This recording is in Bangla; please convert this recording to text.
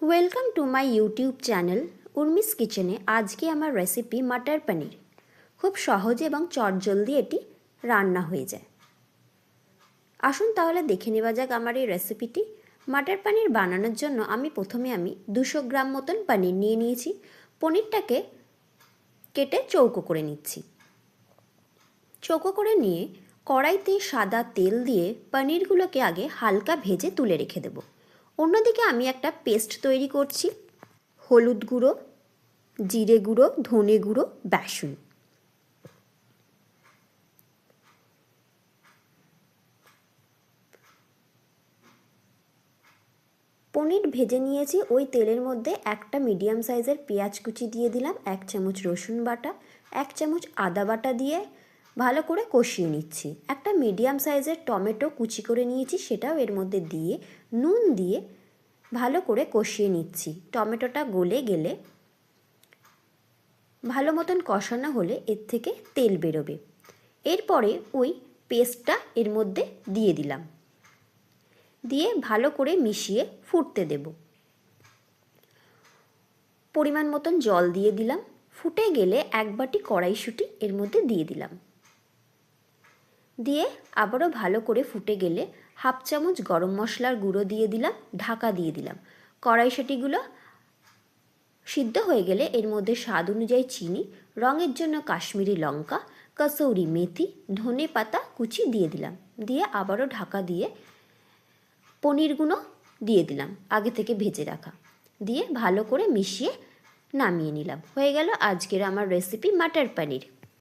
Welcome to my YouTube channel Urmi's কিচেনে। আজকে আমার রেসিপি মাটার পনির। খুব সহজে এবং চটজলদি এটি রান্না হয়ে যায়। আসুন তাহলে দেখে নেওয়া যাক আমার এই রেসিপিটি। মাটার পনির বানানোর জন্য প্রথমে 200 গ্রাম মতন পনির নিয়ে নিয়েছি। পনিরটাকে কেটে চৌকো করে নিচ্ছি। চৌকো করে নিয়ে কড়াইতে সাদা তেল দিয়ে পনিরগুলোকে আগে হালকা ভেজে তুলে রেখে দেব। অন্যদিকে আমি একটা পেস্ট তৈরি করছি। হলুদ গুঁড়ো, জিরে গুঁড়ো, ধনে গুঁড়ো, বেসন। পনির ভেজে নিয়েছি। ওই তেলের মধ্যে একটা মিডিয়াম সাইজের পেঁয়াজ কুচি দিয়ে দিলাম, 1 চামচ রসুন বাটা, 1 চামচ আদা বাটা দিয়ে ভালো করে কষিয়ে নিচ্ছি। একটা মিডিয়াম সাইজের টমেটো কুচি করে নিয়েছি, সেটাও এর মধ্যে দিয়ে নুন দিয়ে ভালো করে কষিয়ে নিচ্ছি। টমেটোটা গলে গেলে ভালো মতন কষানো হলে এর থেকে তেল বেরোবে। এরপরে ওই পেস্টটা এর মধ্যে দিয়ে দিলাম, দিয়ে ভালো করে মিশিয়ে ফুটতে দেব। পরিমাণ মতন জল দিয়ে দিলাম। ফুটে গেলে 1 বাটি কড়াইশুঁটি এর মধ্যে দিয়ে দিলাম, দিয়ে আবারও ভালো করে ফুটে গেলে 1/2 চামচ গরম মশলার গুঁড়ো দিয়ে দিলাম, ঢাকা দিয়ে দিলাম। কড়াইশুঁটিগুলো সিদ্ধ হয়ে গেলে এর মধ্যে স্বাদ অনুযায়ী চিনি, রঙের জন্য কাশ্মীরি লঙ্কা, কসৌরি মেথি, ধনে পাতা কুচি দিয়ে দিলাম, দিয়ে আবারও ঢাকা দিয়ে পনিরগুলো দিয়ে দিলাম আগে থেকে ভেজে রাখা, দিয়ে ভালো করে মিশিয়ে নামিয়ে নিলাম। হয়ে গেল আজকের আমার রেসিপি মাটার পনির।